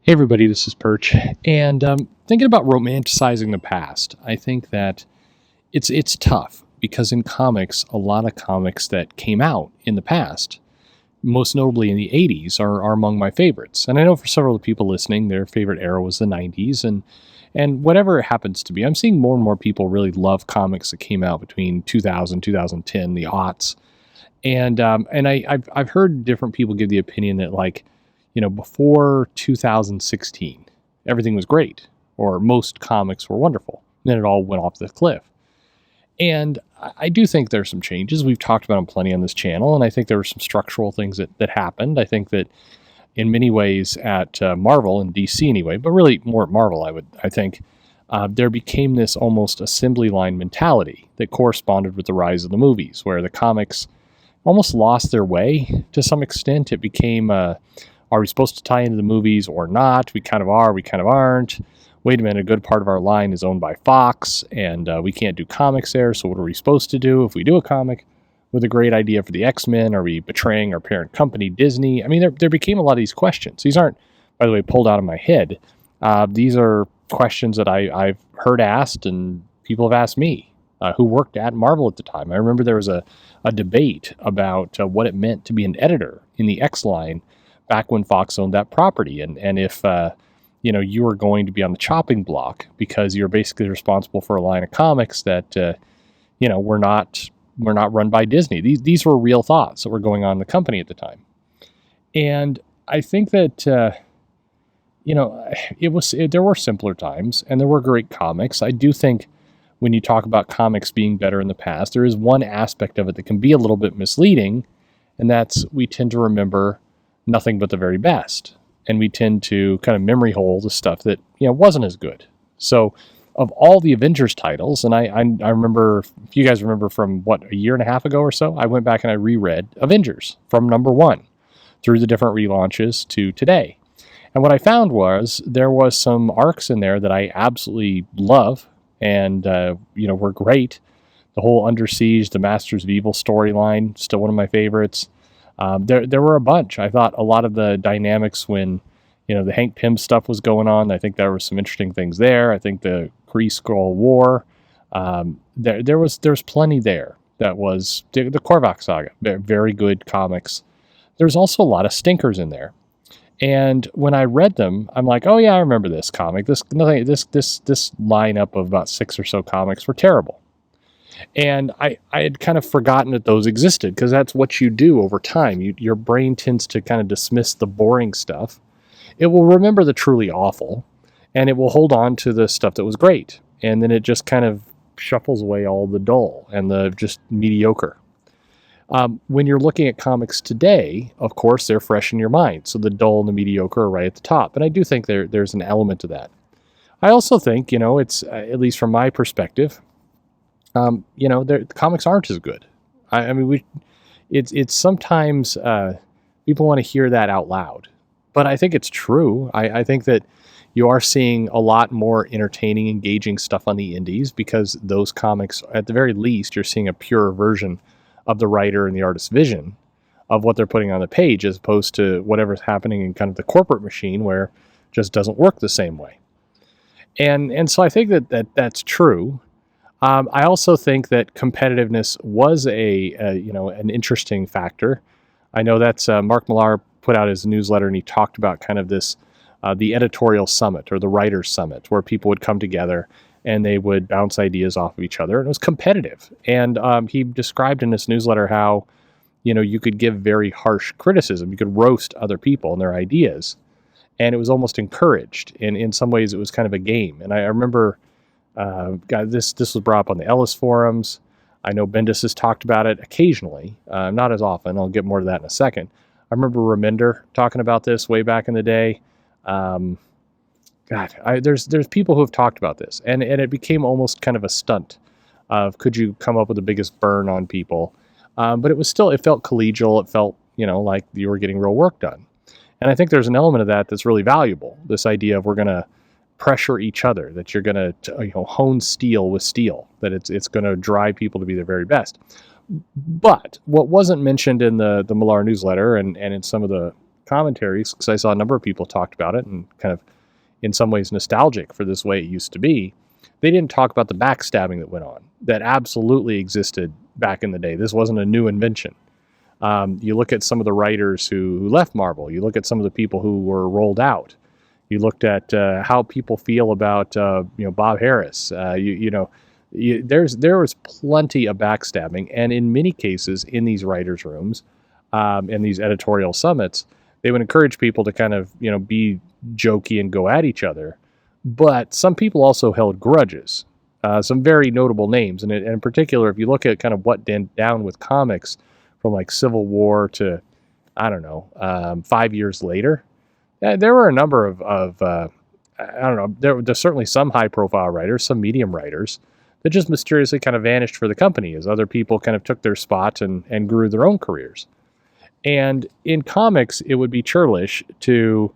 Hey everybody, this is Perch, and thinking about romanticizing the past. I think that it's tough because in comics, a lot of comics that came out in the past, most notably in the '80s, are among my favorites. And I know for several of the people listening, their favorite era was the '90s, and whatever it happens to be, I'm seeing more and more people really love comics that came out between 2000, 2010, the aughts, and I've heard different people give the opinion that before 2016, everything was great, or most comics were wonderful. Then it all went off the cliff. And I do think there's some changes. We've talked about them plenty on this channel, and I think there were some structural things that happened. I think that in many ways at Marvel and DC anyway, but really more at Marvel, I think, there became this almost assembly line mentality that corresponded with the rise of the movies, where the comics almost lost their way to some extent. It became, are we supposed to tie into the movies or not? We kind of are, we kind of aren't. Wait a minute, a good part of our line is owned by Fox, and we can't do comics there, so what are we supposed to do if we do a comic with a great idea for the X-Men? Are we betraying our parent company, Disney? I mean, there became a lot of these questions. These aren't, by the way, pulled out of my head. These are questions that I've heard asked, and people have asked me, who worked at Marvel at the time. I remember there was a debate about what it meant to be an editor in the X line back when Fox owned that property, and if you were going to be on the chopping block because you're basically responsible for a line of comics that were not run by Disney. These were real thoughts that were going on in the company at the time, and I think that there were simpler times and there were great comics. I do think when you talk about comics being better in the past, there is one aspect of it that can be a little bit misleading, and that's we tend to remember nothing but the very best. And we tend to kind of memory hole the stuff that wasn't as good. So of all the Avengers titles, and I remember, if you guys remember from a year and a half ago or so, I went back and I reread Avengers from number 1 through the different relaunches to today. And what I found was there was some arcs in there that I absolutely love and were great. The whole Under Siege, the Masters of Evil storyline, still one of my favorites. There were a bunch. I thought a lot of the dynamics when, the Hank Pym stuff was going on, I think there were some interesting things there. I think the Kree Skrull War, there was plenty there. That was the Korvac saga. Very good comics. There's also a lot of stinkers in there. And when I read them, I'm like, oh yeah, I remember this comic. This lineup of about 6 or so comics were terrible. And I had kind of forgotten that those existed, because that's what you do over time. Your brain tends to kind of dismiss the boring stuff. It will remember the truly awful, and it will hold on to the stuff that was great. And then it just kind of shuffles away all the dull and the just mediocre. When you're looking at comics today, of course, they're fresh in your mind. So the dull and the mediocre are right at the top. And I do think there's an element to that. I also think, it's, at least from my perspective, the comics aren't as good. It's sometimes people want to hear that out loud, but I think it's true. I think that you are seeing a lot more entertaining, engaging stuff on the indies, because those comics, at the very least, you're seeing a pure version of the writer and the artist's vision of what they're putting on the page, as opposed to whatever's happening in kind of the corporate machine, where it just doesn't work the same way. And so I think that's true. I also think that competitiveness was an interesting factor. I know that's Mark Millar put out his newsletter, and he talked about kind of this, the editorial summit or the writer's summit, where people would come together and they would bounce ideas off of each other, and it was competitive. And he described in his newsletter how, you could give very harsh criticism. You could roast other people and their ideas, and it was almost encouraged. And in some ways, it was kind of a game. And I remember, this was brought up on the Ellis forums. I know Bendis has talked about it occasionally, not as often. I'll get more to that in a second. I remember Reminder talking about this way back in the day. There's people who have talked about this, and it became almost kind of a stunt of, could you come up with the biggest burn on people? But it felt collegial. It felt, like you were getting real work done. And I think there's an element of that that's really valuable. This idea of we're going to pressure each other, that you're going to hone steel with steel, that it's going to drive people to be their very best. But what wasn't mentioned in the Millar newsletter and in some of the commentaries, because I saw a number of people talked about it and kind of in some ways nostalgic for this way it used to be. They didn't talk about the backstabbing that went on, that absolutely existed back in the day. This wasn't a new invention. You look at some of the writers who left Marvel. You look at some of the people who were rolled out. You looked at how people feel about Bob Harris. There was plenty of backstabbing, and in many cases, in these writers' rooms, and these editorial summits, they would encourage people to kind of be jokey and go at each other. But some people also held grudges. Some very notable names, and in particular, if you look at kind of what went down with comics from like Civil War to, I don't know, 5 years later, there were a number of I don't know, there's certainly some high-profile writers, some medium writers, that just mysteriously kind of vanished for the company as other people kind of took their spot and grew their own careers. And in comics, it would be churlish to,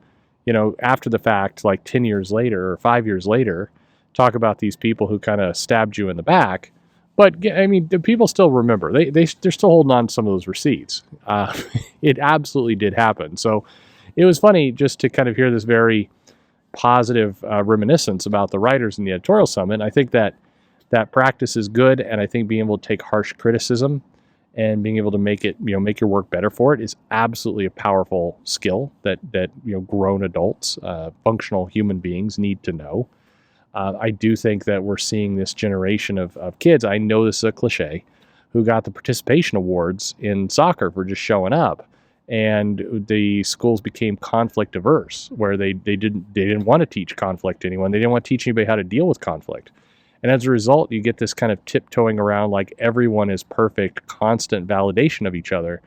after the fact, like 10 years later or 5 years later, talk about these people who kind of stabbed you in the back. But I mean, the people still remember. They're still holding on to some of those receipts. It absolutely did happen. So it was funny just to kind of hear this very positive reminiscence about the writers in the editorial summit. I think that practice is good, and I think being able to take harsh criticism and being able to make it, make your work better for it is absolutely a powerful skill that grown adults, functional human beings need to know. I do think that we're seeing this generation of kids, I know this is a cliche, who got the participation awards in soccer for just showing up. And the schools became conflict averse, where they didn't want to teach conflict to anyone. They didn't want to teach anybody how to deal with conflict. And as a result, you get this kind of tiptoeing around like everyone is perfect, constant validation of each other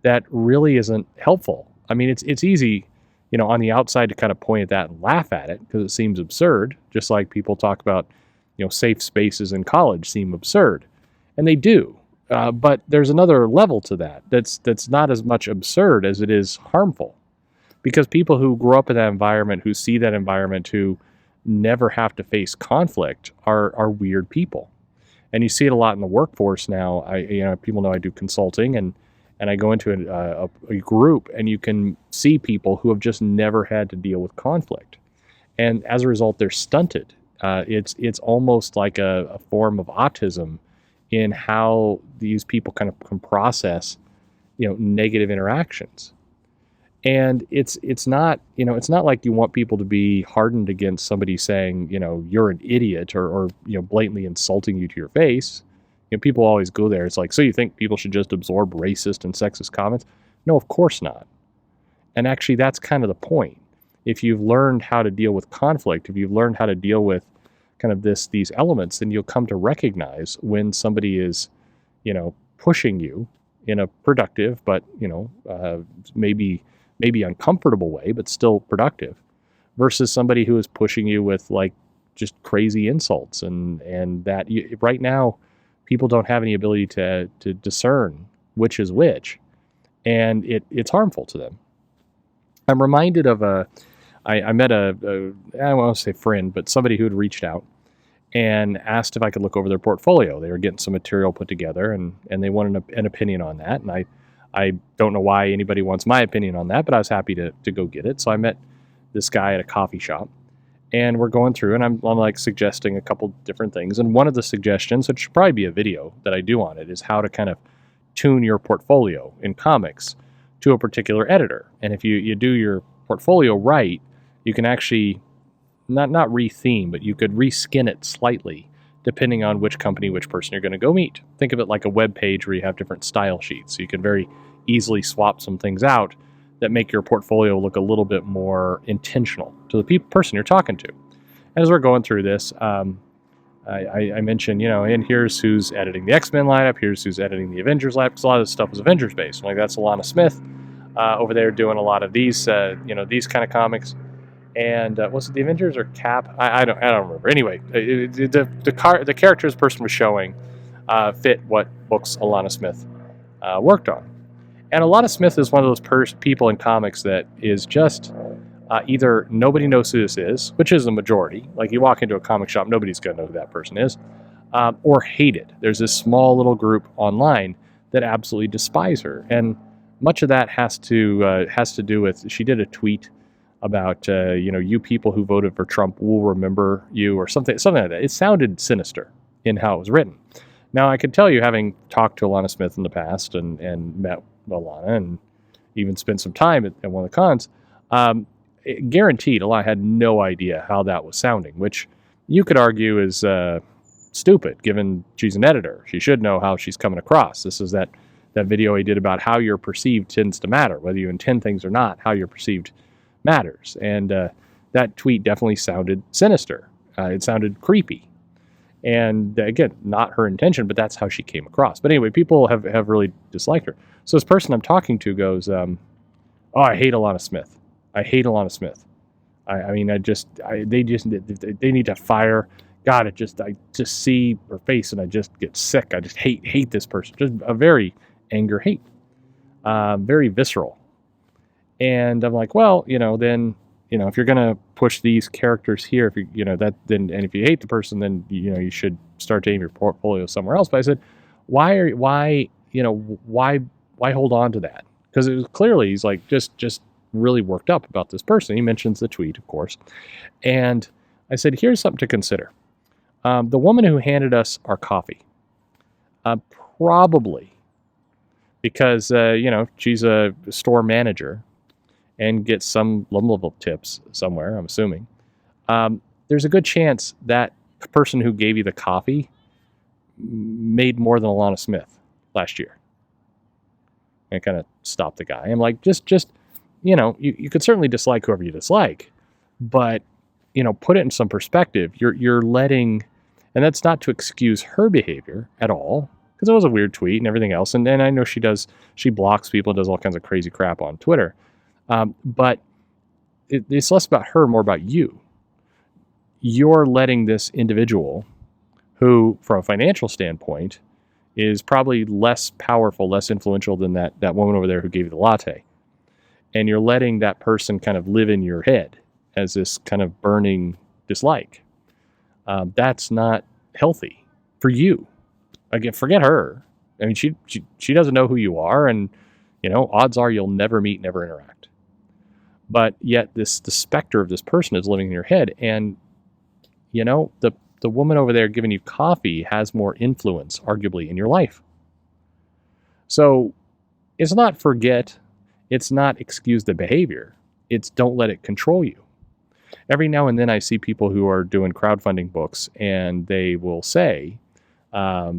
that really isn't helpful. I mean, it's easy, on the outside to kind of point at that and laugh at it because it seems absurd, just like people talk about, safe spaces in college seem absurd. And they do. But there's another level to that that's not as much absurd as it is harmful. Because people who grow up in that environment, who see that environment, who never have to face conflict are weird people. And you see it a lot in the workforce now. People know I do consulting, and I go into a group, and you can see people who have just never had to deal with conflict. And as a result, they're stunted. It's almost like a form of autism in how these people kind of can process, negative interactions. And it's not like you want people to be hardened against somebody saying, you're an idiot or blatantly insulting you to your face. People always go there. It's like, so you think people should just absorb racist and sexist comments? No, of course not. And actually, that's kind of the point. If you've learned how to deal with conflict, if you've learned how to deal with kind of these elements, then you'll come to recognize when somebody is, pushing you in a productive, but, maybe uncomfortable way, but still productive, versus somebody who is pushing you with like just crazy insults. And that right now, people don't have any ability to discern which is which, and it's harmful to them. I'm reminded of I met I don't want to say friend, but somebody who had reached out and asked if I could look over their portfolio. They were getting some material put together, and they wanted an opinion on that. And I don't know why anybody wants my opinion on that, but I was happy to go get it. So I met this guy at a coffee shop, and we're going through, and I'm like suggesting a couple different things. And one of the suggestions, which should probably be a video that I do on it, is how to kind of tune your portfolio in comics to a particular editor. And if you do your portfolio right, you can actually not re-theme, but you could reskin it slightly depending on which company, which person you're going to go meet. Think of it like a web page where you have different style sheets. So you can very easily swap some things out that make your portfolio look a little bit more intentional to the person you're talking to. As we're going through this, I mentioned, and here's who's editing the X-Men lineup, here's who's editing the Avengers lineup, because a lot of this stuff was Avengers-based. Like, that's Alana Smith over there doing a lot of these, these kind of comics. And was it the Avengers or Cap? I don't remember. Anyway, the characters the person was showing fit what books Alana Smith worked on. And Alana Smith is one of those people in comics that is just either nobody knows who this is, which is the majority. Like, you walk into a comic shop, nobody's going to know who that person is, or hated. There's this small little group online that absolutely despise her. And Much of that has to do with, she did a tweet about you people who voted for Trump will remember you, or something like that. It sounded sinister in how it was written. Now, I can tell you, having talked to Alana Smith in the past and met Alana and even spent some time at one of the cons, guaranteed Alana had no idea how that was sounding, which you could argue is stupid, given she's an editor. She should know how she's coming across. This is that video he did about how you're perceived tends to matter. Whether you intend things or not, how you're perceived matters. And that tweet definitely sounded sinister. It sounded creepy. And again, not her intention, but that's how she came across. But anyway, people have really disliked her. So this person I'm talking to goes, oh, I hate Alana Smith. I hate Alana Smith. I mean, they need to fire. God, I just see her face and I just get sick. I just hate this person. Just a very anger hate, very visceral. And I'm like, well, then, if you're going to push these characters here, if and if you hate the person, then, you should start taking your portfolio somewhere else. But I said, why hold on to that? Because it was clearly, he's like, just really worked up about this person. He mentions the tweet, of course. And I said, here's something to consider. The woman who handed us our coffee, probably because, she's a store manager and gets some level of tips somewhere, I'm assuming, there's a good chance that person who gave you the coffee made more than Alana Smith last year. And kind of stopped the guy. I'm like, just you could certainly dislike whoever you dislike, but, put it in some perspective. You're letting, and that's not to excuse her behavior at all, because it was a weird tweet and everything else. And I know she blocks people, does all kinds of crazy crap on Twitter. But it's less about her, more about you. You're letting this individual, who, from a financial standpoint, is probably less powerful, less influential than that woman over there who gave you the latte. And you're letting that person kind of live in your head as this kind of burning dislike. That's not healthy for you. Again, forget her. I mean, she doesn't know who you are, and odds are you'll never meet, never interact. But yet the specter of this person is living in your head, and the woman over there giving you coffee has more influence, arguably, in your life. So it's not forget, it's not excuse the behavior, it's don't let it control you. Every now and then I see people who are doing crowdfunding books, and they will say,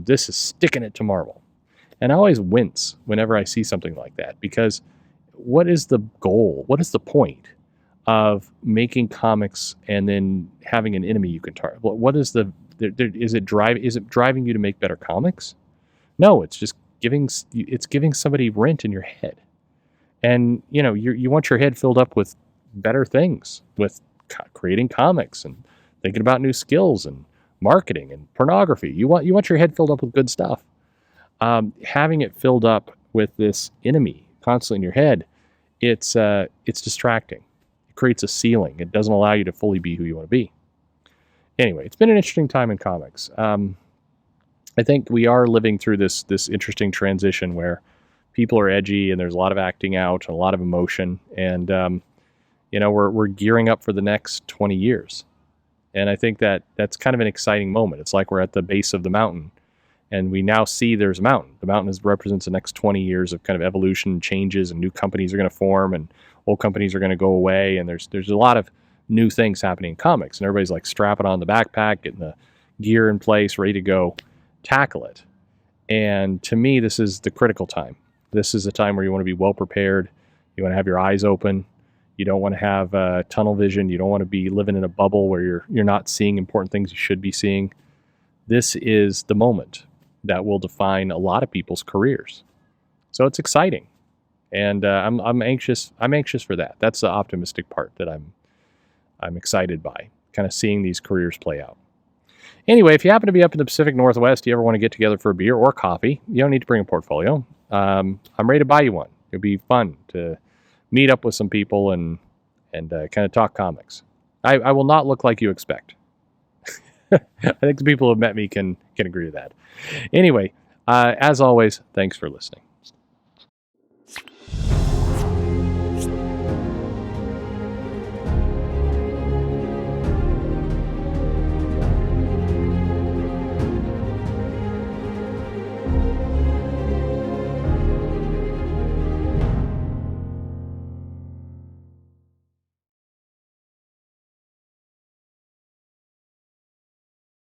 this is sticking it to Marvel. And I always wince whenever I see something like that, because what is the goal? What is the point of making comics and then having an enemy you can target? What is is it driving you to make better comics? No, it's just giving somebody rent in your head. And you want your head filled up with better things, with creating comics and thinking about new skills and marketing and pornography. You want your head filled up with good stuff. Having it filled up with this enemy constantly in your head, it's distracting. It creates a ceiling. It doesn't allow you to fully be who you want to be. Anyway, it's been an interesting time in comics. I think we are living through this interesting transition where people are edgy and there's a lot of acting out and a lot of emotion, and we're gearing up for the next 20 years. And I think that's kind of an exciting moment. It's like we're at the base of the mountain, and we now see there's a mountain. The mountain represents the next 20 years of kind of evolution and changes, and new companies are going to form, and old companies are going to go away, and there's a lot of new things happening in comics, and everybody's like strapping on the backpack, getting the gear in place, ready to go tackle it. And to me, this is the critical time. This is a time where you want to be well prepared. You want to have your eyes open. You don't want to have tunnel vision. You don't want to be living in a bubble where you're not seeing important things you should be seeing. This is the moment that will define a lot of people's careers. So it's exciting, and I'm anxious. I'm anxious for that. That's the optimistic part that I'm excited by, kind of seeing these careers play out. Anyway, if you happen to be up in the Pacific Northwest, you ever want to get together for a beer or coffee, you don't need to bring a portfolio. I'm ready to buy you one. It'd be fun to meet up with some people and kind of talk comics. I will not look like you expect. I think the people who have met me can agree to that. Anyway, as always, thanks for listening.